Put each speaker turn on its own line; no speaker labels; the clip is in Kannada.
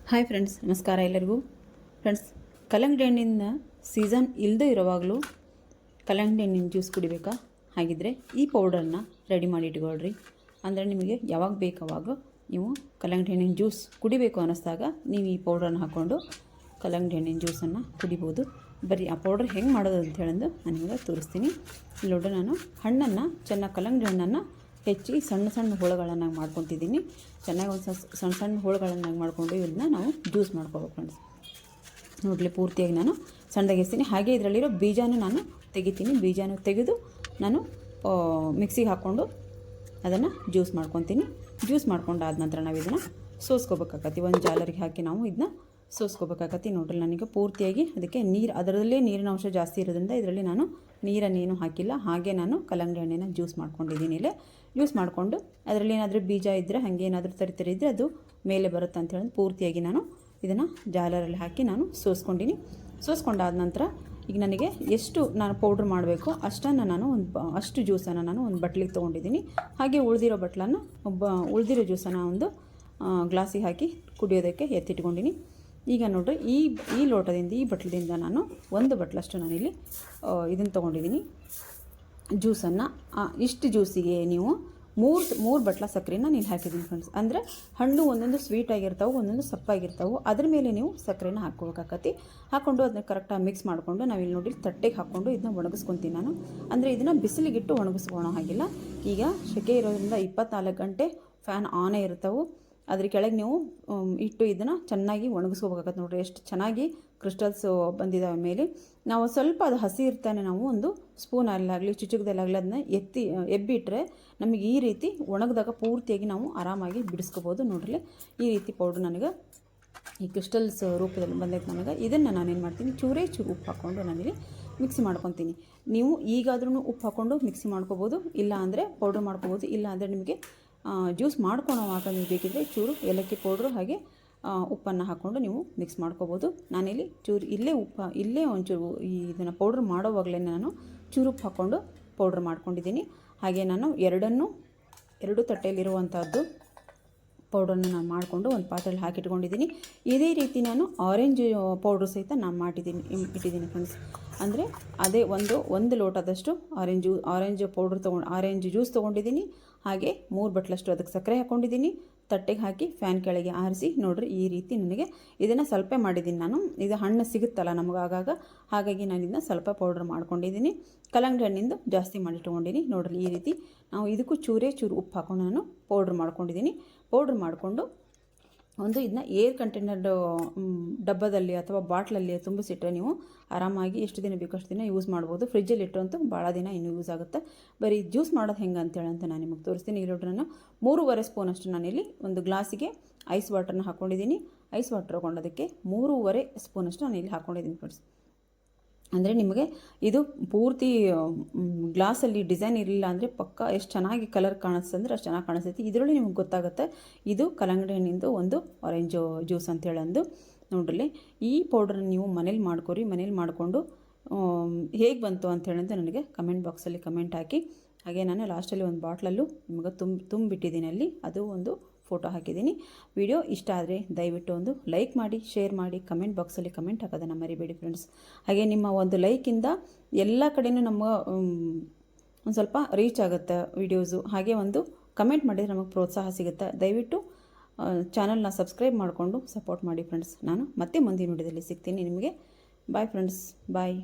ಹಾಯ್ ಫ್ರೆಂಡ್ಸ್, ನಮಸ್ಕಾರ ಎಲ್ಲರಿಗೂ. ಫ್ರೆಂಡ್ಸ್, ಕಲ್ಲಂಗಡಿ ಹಣ್ಣಿನ ಸೀಸನ್ ಇಲ್ಲದೇ ಇರೋವಾಗಲೂ ಕಲ್ಲಂಗಡಿ ಹಣ್ಣಿನ ಜ್ಯೂಸ್ ಕುಡಿಬೇಕಾ? ಹಾಗಿದ್ದರೆ ಈ ಪೌಡರ್ನ ರೆಡಿ ಮಾಡಿ ಇಟ್ಕೊಳ್ರಿ. ಅಂದರೆ ನಿಮಗೆ ಯಾವಾಗ ಬೇಕಾವಾಗ ನೀವು ಕಲ್ಲಂಗಡಿ ಹಣ್ಣಿನ ಜ್ಯೂಸ್ ಕುಡಿಬೇಕು ಅನ್ನಿಸ್ದಾಗ ನೀವು ಈ ಪೌಡರ್ನ ಹಾಕ್ಕೊಂಡು ಕಲ್ಲಂಗಡಿ ಹಣ್ಣಿನ ಜ್ಯೂಸನ್ನು ಕುಡಿಬೋದು. ಬರೀ ಆ ಪೌಡರ್ ಹೆಂಗೆ ಮಾಡೋದು ಅಂತ ಹೇಳೋದು ನಾನು ನಿಮಗೆ ತೋರಿಸ್ತೀನಿ. ಇಲ್ಲಿ ನಾನು ಹಣ್ಣನ್ನು ಚೆನ್ನಾಗಿ ಕಲ್ಲಂಗಡಿ ಹಣ್ಣನ್ನು ಹೆಚ್ಚಿ ಸಣ್ಣ ಸಣ್ಣ ಹೋಳುಗಳನ್ನಾಗಿ ಮಾಡ್ಕೊತಿದ್ದೀನಿ. ಚೆನ್ನಾಗಿ ಒಂದು ಸಣ್ಣ ಸಣ್ಣ ಹೋಳುಗಳನ್ನಾಗಿ ಮಾಡಿಕೊಂಡು ಇದನ್ನ ನಾವು ಜ್ಯೂಸ್ ಮಾಡ್ಕೋಬೇಕು ಫ್ರೆಂಡ್ಸ್. ನೋಡಲಿ, ಪೂರ್ತಿಯಾಗಿ ನಾನು ಸಣ್ಣದಾಗಿ ಎಸ್ತೀನಿ. ಹಾಗೆ ಇದರಲ್ಲಿರೋ ಬೀಜನೂ ನಾನು ತೆಗಿತೀನಿ. ಬೀಜನೂ ತೆಗೆದು ನಾನು ಮಿಕ್ಸಿಗೆ ಹಾಕ್ಕೊಂಡು ಅದನ್ನು ಜ್ಯೂಸ್ ಮಾಡ್ಕೊತೀನಿ. ಜ್ಯೂಸ್ ಮಾಡ್ಕೊಂಡು ಆದ ನಂತರ ನಾವು ಇದನ್ನು ಸೋಸ್ಕೋಬೇಕಾಗತ್ತೆ. ಒಂದು ಜಾಲರಿಗೆ ಹಾಕಿ ನಾವು ಇದನ್ನ ಸೋಸ್ಕೋಬೇಕಾಗತ್ತೆ. ನೋಡ್ರಿ, ನನಗೆ ಪೂರ್ತಿಯಾಗಿ ಅದಕ್ಕೆ ಅದರಲ್ಲೇ ನೀರಿನ ಅಂಶ ಜಾಸ್ತಿ ಇರೋದ್ರಿಂದ ಇದರಲ್ಲಿ ನಾನು ನೀರನ್ನೇನು ಹಾಕಿಲ್ಲ. ಹಾಗೆ ನಾನು ಕಲ್ಲಂಗಡಿ ಹಣ್ಣಿನ ಜ್ಯೂಸ್ ಮಾಡ್ಕೊಂಡಿದ್ದೀನಿ. ಇಲ್ಲೇ ಜ್ಯೂಸ್ ಮಾಡಿಕೊಂಡು ಅದರಲ್ಲಿ ಏನಾದರೂ ಬೀಜ ಇದ್ದರೆ, ಹಾಗೆ ಏನಾದರೂ ತರಿ ಇದ್ದರೆ ಅದು ಮೇಲೆ ಬರುತ್ತೆ ಅಂತ ಹೇಳಿ ಪೂರ್ತಿಯಾಗಿ ನಾನು ಇದನ್ನು ಜಾಲರಲ್ಲಿ ಹಾಕಿ ನಾನು ಸೋಸ್ಕೊಂಡಿನಿ. ಸೋಸ್ಕೊಂಡಾದ ನಂತರ ಈಗ ನನಗೆ ಎಷ್ಟು ನಾನು ಪೌಡ್ರ್ ಮಾಡಬೇಕು ಅಷ್ಟನ್ನು ನಾನು ಅಷ್ಟು ಜ್ಯೂಸನ್ನು ನಾನು ಒಂದು ಬಟ್ಲಿಗೆ ತೊಗೊಂಡಿದ್ದೀನಿ. ಹಾಗೆ ಉಳಿದಿರೋ ಜ್ಯೂಸನ್ನು ಒಂದು ಗ್ಲಾಸಿಗೆ ಹಾಕಿ ಕುಡಿಯೋದಕ್ಕೆ ಎತ್ತಿಟ್ಕೊಂಡಿನಿ. ಈಗ ನೋಡಿರಿ, ಈ ಲೋಟದಿಂದ, ಈ ಬಟ್ಲದಿಂದ ನಾನು ಒಂದು ಬಟ್ಲಷ್ಟು ನಾನಿಲ್ಲಿ ಇದನ್ನು ತೊಗೊಂಡಿದ್ದೀನಿ ಜ್ಯೂಸನ್ನು. ಇಷ್ಟು ಜ್ಯೂಸಿಗೆ ನೀವು ಮೂರು ಬಟ್ಲ ಸಕ್ಕರೆನ ನೀನು ಹಾಕಿದ್ದೀನಿ ಫ್ರೆಂಡ್ಸ್. ಅಂದರೆ ಹಣ್ಣು ಒಂದೊಂದು ಸ್ವೀಟ್ ಆಗಿರ್ತಾವೆ, ಒಂದೊಂದು ಸಪ್ಪಾಗಿರ್ತಾವೆ. ಅದ್ರ ಮೇಲೆ ನೀವು ಸಕ್ಕರೆನ ಹಾಕ್ಕೋಬೇಕಾಕತಿ. ಹಾಕ್ಕೊಂಡು ಅದನ್ನ ಕರೆಕ್ಟಾಗಿ ಮಿಕ್ಸ್ ಮಾಡಿಕೊಂಡು ನಾವಿಲ್ಲಿ ನೋಡಿ ತಟ್ಟೆಗೆ ಹಾಕ್ಕೊಂಡು ಇದನ್ನ ಒಣಗಿಸ್ಕೊತೀನಿ ನಾನು. ಅಂದರೆ ಇದನ್ನು ಬಿಸಿಲಿಗಿಟ್ಟು ಒಣಗಿಸ್ಕೊಳೋ ಹಾಗಿಲ್ಲ. ಈಗ ಸೆಕೆ ಇರೋದ್ರಿಂದ 24 ಗಂಟೆ ಫ್ಯಾನ್ ಆನೇ ಇರ್ತಾವೆ. ಅದ್ರ ಕೆಳಗೆ ನೀವು ಇಟ್ಟು ಇದನ್ನು ಚೆನ್ನಾಗಿ ಒಣಗಿಸ್ಕೋಬೇಕಾಗತ್ತೆ. ನೋಡಿರಿ, ಎಷ್ಟು ಚೆನ್ನಾಗಿ ಕ್ರಿಸ್ಟಲ್ಸ್ ಬಂದಿದ್ದಾವೆ ಮೇಲೆ. ನಾವು ಸ್ವಲ್ಪ ಅದು ಹಸಿ ಇರ್ತಾನೆ ನಾವು ಒಂದು ಸ್ಪೂನಲ್ಲಾಗಲಿ ಚುಚುಕದಲ್ಲಾಗಲಿ ಅದನ್ನ ಎಬ್ಬಿಟ್ರೆ ನಮಗೆ ಈ ರೀತಿ ಒಣಗಿದಾಗ ಪೂರ್ತಿಯಾಗಿ ನಾವು ಆರಾಮಾಗಿ ಬಿಡಿಸ್ಕೋಬೋದು. ನೋಡ್ರಿ, ಈ ರೀತಿ ಪೌಡ್ರ್ ನನಗೆ ಈ ಕ್ರಿಸ್ಟಲ್ಸ್ ರೂಪದಲ್ಲಿ ಬಂದೈತೆ ನನಗೆ. ಇದನ್ನು ನಾನೇನು ಮಾಡ್ತೀನಿ, ಚೂರು ಉಪ್ಪು ಹಾಕ್ಕೊಂಡು ನಾನಿಲ್ಲಿ ಮಿಕ್ಸಿ ಮಾಡ್ಕೊತೀನಿ. ನೀವು ಈಗಾದ್ರೂ ಉಪ್ಪು ಹಾಕ್ಕೊಂಡು ಮಿಕ್ಸಿ ಮಾಡ್ಕೋಬೋದು, ಇಲ್ಲ ಅಂದರೆ ಪೌಡ್ರ್ ಮಾಡ್ಕೋಬೋದು. ಇಲ್ಲ ಅಂದರೆ ನಿಮಗೆ ಜ್ಯೂಸ್ ಮಾಡ್ಕೊಳೋವಾಗ ನೀವು ಬೇಕಿದ್ರೆ ಚೂರು ಏಲಕ್ಕಿ ಪೌಡ್ರು ಹಾಗೆ ಉಪ್ಪನ್ನು ಹಾಕ್ಕೊಂಡು ನೀವು ಮಿಕ್ಸ್ ಮಾಡ್ಕೋಬೋದು. ನಾನಿಲ್ಲಿ ಚೂರು ಇಲ್ಲೇ ಒಂಚೂರು ಇದನ್ನು ಪೌಡ್ರ್ ಮಾಡೋವಾಗಲೇ ನಾನು ಚೂರು ಉಪ್ಪು ಹಾಕ್ಕೊಂಡು ಪೌಡ್ರ್ ಮಾಡ್ಕೊಂಡಿದ್ದೀನಿ. ಹಾಗೆ ನಾನು ಎರಡು ತಟ್ಟೆಯಲ್ಲಿರುವಂಥದ್ದು ಪೌಡ್ರನ್ನು ನಾನು ಮಾಡಿಕೊಂಡು ಒಂದು ಪಾತ್ರೆಯಲ್ಲಿ ಹಾಕಿಟ್ಕೊಂಡಿದ್ದೀನಿ. ಇದೇ ರೀತಿ ನಾನು ಆರೆಂಜ್ ಪೌಡ್ರು ಸಹಿತ ನಾನು ಇಟ್ಟಿದ್ದೀನಿ ಫ್ರೆಂಡ್ಸ್. ಅಂದರೆ ಅದೇ ಒಂದು ಲೋಟದಷ್ಟು ಆರೆಂಜ್ ಪೌಡ್ರ್ ಆರೆಂಜ್ ಜ್ಯೂಸ್ ತೊಗೊಂಡಿದ್ದೀನಿ. ಹಾಗೆ 3 ಬಟ್ಲಷ್ಟು ಅದಕ್ಕೆ ಸಕ್ಕರೆ ಹಾಕ್ಕೊಂಡಿದ್ದೀನಿ. ತಟ್ಟೆಗೆ ಹಾಕಿ ಫ್ಯಾನ್ ಕೆಳಗೆ ಆರಿಸಿ ನೋಡಿರಿ, ಈ ರೀತಿ ನನಗೆ ಇದನ್ನು ಸ್ವಲ್ಪ ಮಾಡಿದ್ದೀನಿ ನಾನು. ಇದು ಹಣ್ಣು ಸಿಗುತ್ತಲ್ಲ ನಮಗೆ ಆಗಾಗ, ಹಾಗಾಗಿ ನಾನು ಇದನ್ನ ಸ್ವಲ್ಪ ಪೌಡ್ರ್ ಮಾಡ್ಕೊಂಡಿದ್ದೀನಿ. ಕಲ್ಲಂಗಡಿ ಹಣ್ಣಿಂದು ಜಾಸ್ತಿ ಮಾಡಿಟ್ಕೊಂಡಿದ್ದೀನಿ. ನೋಡಿರಿ, ಈ ರೀತಿ ನಾವು ಇದಕ್ಕೂ ಚೂರು ಉಪ್ಪು ಹಾಕ್ಕೊಂಡು ನಾನು ಪೌಡ್ರ್ ಮಾಡ್ಕೊಂಡಿದ್ದೀನಿ. ಪೌಡ್ರ್ ಮಾಡಿಕೊಂಡು ಇದನ್ನ ಏರ್ ಕಂಟೈನರ್ ಡಬ್ಬದಲ್ಲಿ ಅಥವಾ ಬಾಟ್ಲಲ್ಲಿ ತುಂಬಿಸಿಟ್ರೆ ನೀವು ಆರಾಮಾಗಿ ಎಷ್ಟು ದಿನ ಬೇಕೋ ಅಷ್ಟು ದಿನ ಯೂಸ್ ಮಾಡ್ಬೋದು. ಫ್ರಿಜ್ಜಲ್ಲಿ ಇಟ್ಟರಂತೂ ಭಾಳ ದಿನ ಇನ್ನೂ ಯೂಸ್ ಆಗುತ್ತೆ. ಬರೀ ಜ್ಯೂಸ್ ಮಾಡೋದು ಹೆಂಗೆ ಅಂತೇಳಿ ನಾನು ನಿಮಗೆ ತೋರಿಸ್ತೀನಿ. ಈ ಲೋಟ ನಾನು 3.5 ಸ್ಪೂನಷ್ಟು ನಾನಿಲ್ಲಿ ಒಂದು ಗ್ಲಾಸಿಗೆ ಐಸ್ ವಾಟರ್ನ ಹಾಕ್ಕೊಂಡಿದ್ದೀನಿ. ಐಸ್ ವಾಟರ್ ಹಾಕೊಂಡೋದಕ್ಕೆ 3.5 ಸ್ಪೂನಷ್ಟು ನಾನು ಇಲ್ಲಿ ಹಾಕ್ಕೊಂಡಿದ್ದೀನಿ ಫ್ರೆಂಡ್ಸ್. ಅಂದರೆ ನಿಮಗೆ ಇದು ಪೂರ್ತಿ ಗ್ಲಾಸಲ್ಲಿ ಡಿಸೈನ್ ಇರಲಿಲ್ಲ ಅಂದರೆ ಪಕ್ಕ ಎಷ್ಟು ಚೆನ್ನಾಗಿ ಕಲರ್ ಕಾಣಿಸ್ತದೆ ಅಂದರೆ ಅಷ್ಟು ಚೆನ್ನಾಗಿ ಕಾಣಿಸ್ತೈತಿ. ಇದರಲ್ಲಿ ನಿಮ್ಗೆ ಗೊತ್ತಾಗುತ್ತೆ ಇದು ಕಲ್ಲಂಗಡಿ ಹಣ್ಣಿಂದು ಒಂದು ಆರೆಂಜ್ ಜ್ಯೂಸ್ ಅಂತೇಳಂದು. ನೋಡ್ರಿ, ಈ ಪೌಡ್ರನ್ನ ನೀವು ಮನೇಲಿ ಮನೇಲಿ ಮಾಡಿಕೊಂಡು ಹೇಗೆ ಬಂತು ಅಂತೇಳಂತ ನನಗೆ ಕಮೆಂಟ್ ಬಾಕ್ಸಲ್ಲಿ ಕಮೆಂಟ್ ಹಾಕಿ. ಹಾಗೆ ನಾನು ಲಾಸ್ಟಲ್ಲಿ ಒಂದು ಬಾಟ್ಲಲ್ಲೂ ನಿಮಗೆ ತುಂಬಿಟ್ಟಿದ್ದೀನಿ. ಅಲ್ಲಿ ಅದು ಒಂದು ಫೋಟೋ ಹಾಕಿದ್ದೀನಿ. ವಿಡಿಯೋ ಇಷ್ಟ ಆದರೆ ದಯವಿಟ್ಟು ಒಂದು ಲೈಕ್ ಮಾಡಿ, ಶೇರ್ ಮಾಡಿ, ಕಮೆಂಟ್ ಬಾಕ್ಸಲ್ಲಿ ಕಮೆಂಟ್ ಹಾಕೋದನ್ನು ಮರಿಬೇಡಿ ಫ್ರೆಂಡ್ಸ್. ಹಾಗೆ ನಿಮ್ಮ ಒಂದು ಲೈಕಿಂದ ಎಲ್ಲ ಕಡೆಯೂ ನಮ್ಮ ಒಂದು ಸ್ವಲ್ಪ ರೀಚ್ ಆಗುತ್ತೆ ವಿಡಿಯೋಸು. ಹಾಗೆ ಒಂದು ಕಮೆಂಟ್ ಮಾಡಿದರೆ ನಮಗೆ ಪ್ರೋತ್ಸಾಹ ಸಿಗುತ್ತೆ. ದಯವಿಟ್ಟು ಚಾನಲ್ನ ಸಬ್ಸ್ಕ್ರೈಬ್ ಮಾಡಿಕೊಂಡು ಸಪೋರ್ಟ್ ಮಾಡಿ ಫ್ರೆಂಡ್ಸ್. ನಾನು ಮತ್ತೆ ಮುಂದಿನ ವಿಡಿಯೋದಲ್ಲಿ ಸಿಗ್ತೀನಿ ನಿಮಗೆ. ಬಾಯ್ ಫ್ರೆಂಡ್ಸ್, ಬಾಯ್.